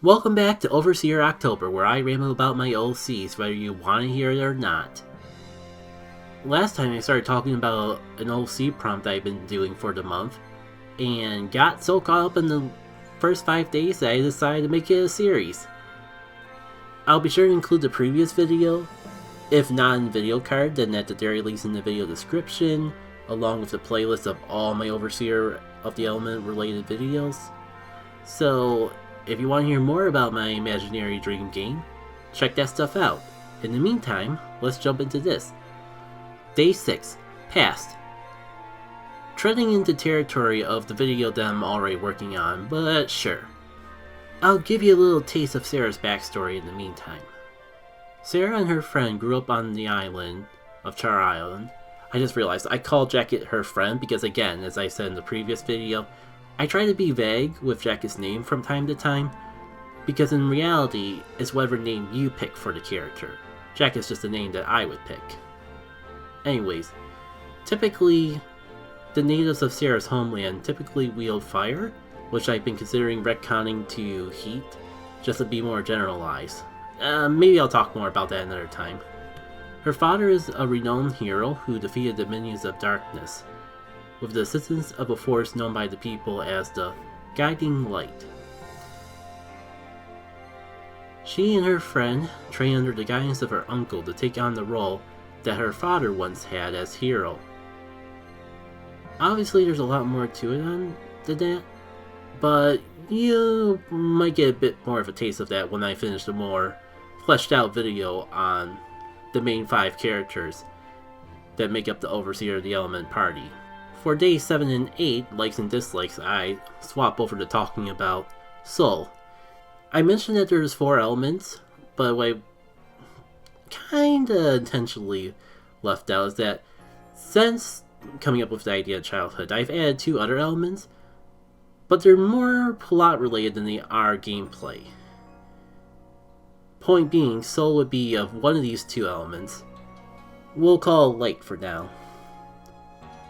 Welcome back to Overseer October, where I ramble about my OCs, whether you want to hear it or not. Last time I started talking about an OC prompt I've been doing for the month, and got so caught up in the first 5 days that I decided to make it a series. I'll be sure to include the previous video, if not in the video card, then at the very least in the video description, along with the playlist of all my Overseer of the Element related videos. So, if you want to hear more about my imaginary dream game, check that stuff out. In the meantime, let's jump into this. Day 6. Past. Treading into territory of the video that I'm already working on, but sure. I'll give you a little taste of Sarah's backstory in the meantime. Sarah and her friend grew up on the island of Char Island. I just realized I called Jacket her friend because, again, as I said in the previous video, I try to be vague with Jacket's name from time to time, because in reality, it's whatever name you pick for the character. Jacket's just the name that I would pick. Anyways, typically, the natives of Sarah's homeland typically wield fire, which I've been considering retconning to heat, just to be more generalized. Maybe I'll talk more about that another time. Her father is a renowned hero who defeated the minions of darkness, with the assistance of a force known by the people as the Guiding Light. She and her friend train under the guidance of her uncle to take on the role that her father once had as hero. Obviously there's a lot more to it than that, but you might get a bit more of a taste of that when I finish the more fleshed out video on the main 5 characters that make up the Overseer of the Element party. For days 7 and 8, likes and dislikes, I swap over to talking about Soul. I mentioned that there's 4 elements, but what I kinda intentionally left out is that since coming up with the idea of childhood, I've added 2 other elements, but they're more plot related than they are gameplay. Point being, Soul would be of one of these 2 elements. We'll call Light for now.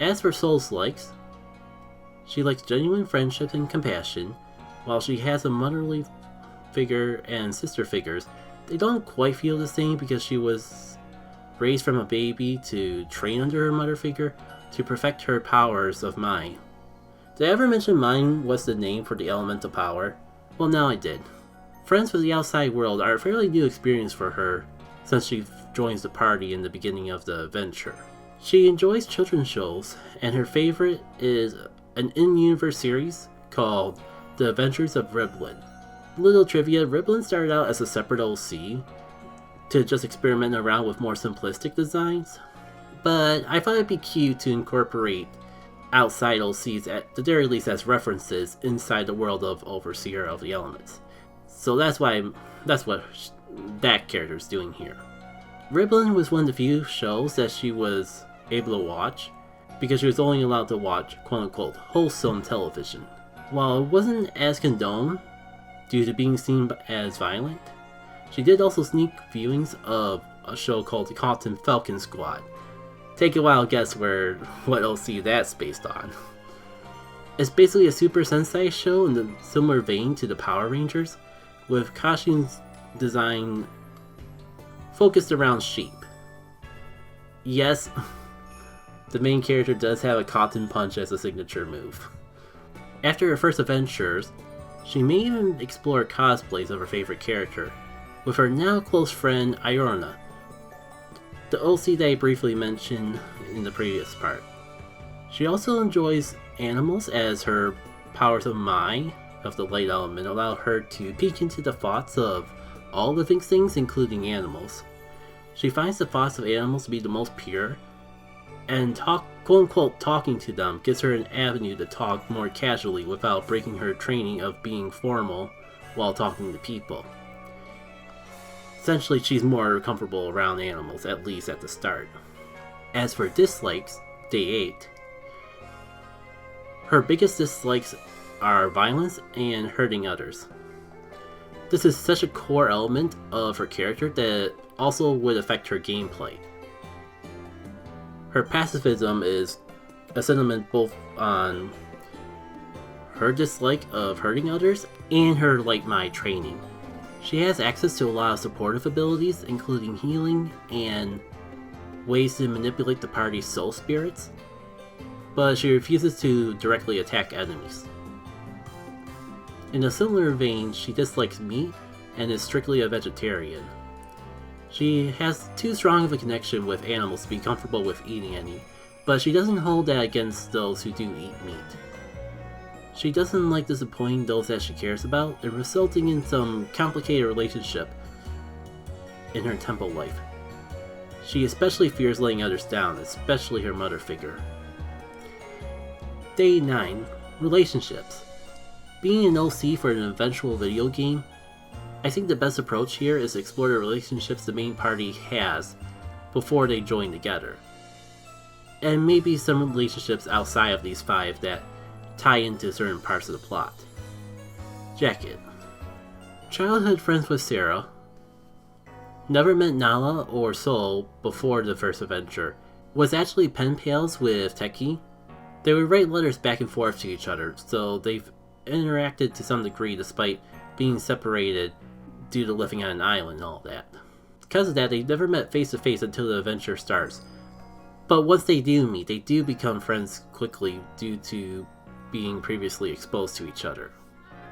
As for Soul's likes, she likes genuine friendship and compassion. While she has a motherly figure and sister figures, they don't quite feel the same because she was raised from a baby to train under her mother figure to perfect her powers of mind. Did I ever mention mind was the name for the elemental power? Well, now I did. Friends with the outside world are a fairly new experience for her since she joins the party in the beginning of the adventure. She enjoys children's shows, and her favorite is an in-universe series called The Adventures of Riblin. Little trivia, Riblin started out as a separate OC to just experiment around with more simplistic designs, but I thought it'd be cute to incorporate outside OCs at the very least as references inside the world of Overseer of the Elements. So that's what that character's doing here. Riblin was one of the few shows that she was able to watch because she was only allowed to watch quote-unquote wholesome television. While it wasn't as condoned due to being seen as violent, she did also sneak viewings of a show called the Cotton Falcon Squad. Take a wild guess what OC that's based on. It's basically a Super Sentai show in a similar vein to the Power Rangers, with costumes design focused around sheep. Yes, the main character does have a cotton punch as a signature move. After her first adventures, she may even explore cosplays of her favorite character, with her now close friend Iorna, the OC that I briefly mentioned in the previous part. She also enjoys animals as her powers of mind of the light element allow her to peek into the thoughts of all living things, including animals. She finds the thoughts of animals to be the most pure, and quote-unquote talking to them gives her an avenue to talk more casually without breaking her training of being formal while talking to people. Essentially, she's more comfortable around animals, at least at the start. As for dislikes, day 8. Her biggest dislikes are violence and hurting others. This is such a core element of her character that it also would affect her gameplay. Her pacifism is a sentiment both on her dislike of hurting others, and her Light Mai training. She has access to a lot of supportive abilities, including healing and ways to manipulate the party's soul spirits, but she refuses to directly attack enemies. In a similar vein, she dislikes meat and is strictly a vegetarian. She has too strong of a connection with animals to be comfortable with eating any, but she doesn't hold that against those who do eat meat. She doesn't like disappointing those that she cares about, and resulting in some complicated relationship in her temple life. She especially fears letting others down, especially her mother figure. Day 9. Relationships. Being an OC for an eventual video game, I think the best approach here is to explore the relationships the main party has before they join together. And maybe some relationships outside of these 5 that tie into certain parts of the plot. Jacket. Childhood friends with Sarah. Never met Nala or Sol before the first adventure. Was actually pen pals with Teki. They would write letters back and forth to each other, so they've interacted to some degree despite being separated due to living on an island and all that. Because of that, they never met face to face until the adventure starts. But once they do meet, they do become friends quickly due to being previously exposed to each other.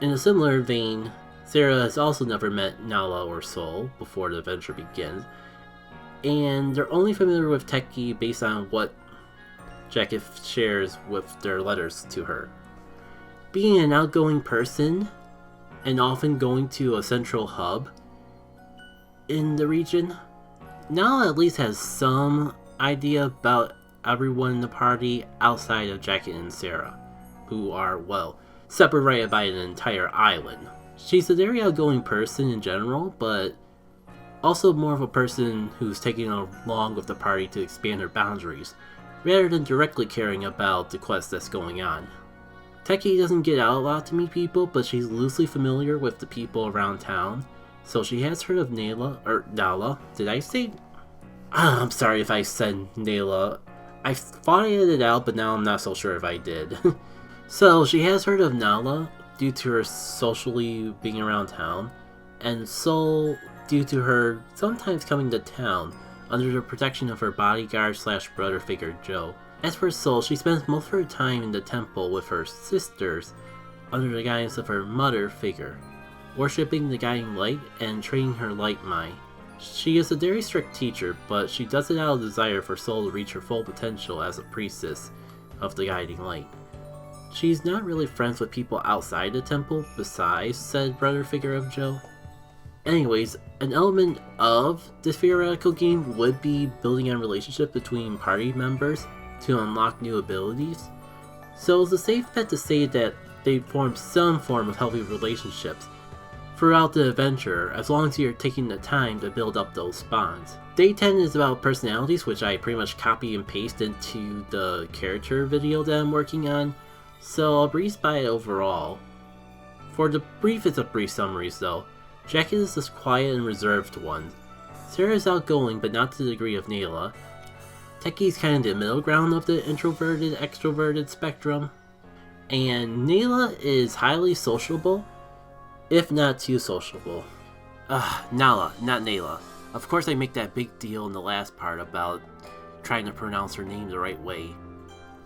In a similar vein, Sarah has also never met Nala or Sol before the adventure begins, and they're only familiar with Teki based on what Jacket shares with their letters to her. Being an outgoing person, and often going to a central hub in the region, Nala at least has some idea about everyone in the party outside of Jacket and Sarah, who are, well, separated by an entire island. She's a very outgoing person in general, but also more of a person who's taking along with the party to expand her boundaries, rather than directly caring about the quest that's going on. Teki doesn't get out a lot to meet people, but she's loosely familiar with the people around town, so she has heard of Nala. Did I say? I'm sorry if I said Nala. I thought I edited it out, but now I'm not so sure if I did. So she has heard of Nala due to her socially being around town, and Sol due to her sometimes coming to town under the protection of her bodyguard / brother figure Joe. As for Sol, she spends most of her time in the temple with her sisters under the guidance of her mother figure, worshipping the guiding light and training her Light Mai. She is a very strict teacher, but she does it out of desire for Sol to reach her full potential as a priestess of the guiding light. She's not really friends with people outside the temple besides said brother figure of Joe. Anyways, an element of this theoretical game would be building a relationship between party members to unlock new abilities, so it's a safe bet to say that they form some form of healthy relationships throughout the adventure, as long as you're taking the time to build up those bonds. Day 10 is about personalities, which I pretty much copy and paste into the character video that I'm working on, so I'll breeze by it overall. For the briefest of brief summaries though, Jacket is this quiet and reserved one. Sarah is outgoing, but not to the degree of Nala. Teki's kind of the middle ground of the introverted-extroverted spectrum. And Nala is highly sociable, if not too sociable. Nala, not Nala. Of course I make that big deal in the last part about trying to pronounce her name the right way,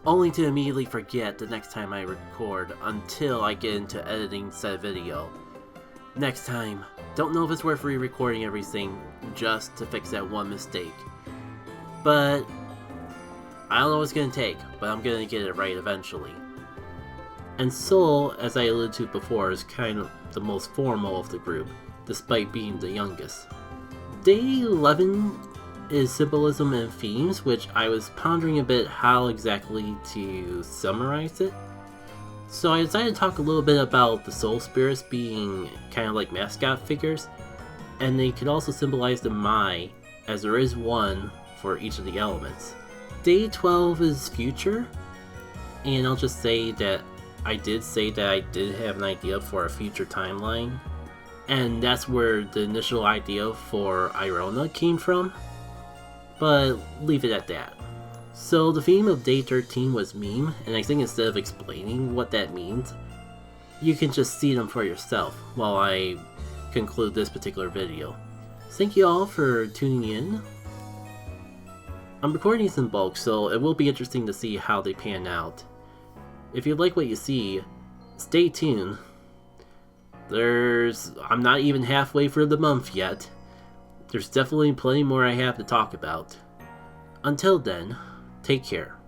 only to immediately forget the next time I record until I get into editing said video. Next time, don't know if it's worth re-recording everything just to fix that one mistake. But I don't know what it's gonna take, but I'm gonna get it right eventually. And Sol, as I alluded to before, is kind of the most formal of the group, despite being the youngest. Day 11 is symbolism and themes, which I was pondering a bit how exactly to summarize it. So I decided to talk a little bit about the soul spirits being kind of like mascot figures, and they could also symbolize the Mai, as there is one for each of the elements. Day 12 is future, and I'll just say that I did have an idea for a future timeline, and that's where the initial idea for Irona came from, but leave it at that. So the theme of day 13 was meme, and I think instead of explaining what that means, you can just see them for yourself while I conclude this particular video. Thank you all for tuning in. I'm recording these in bulk, so it will be interesting to see how they pan out. If you like what you see, stay tuned. I'm not even halfway through the month yet. There's definitely plenty more I have to talk about. Until then, take care.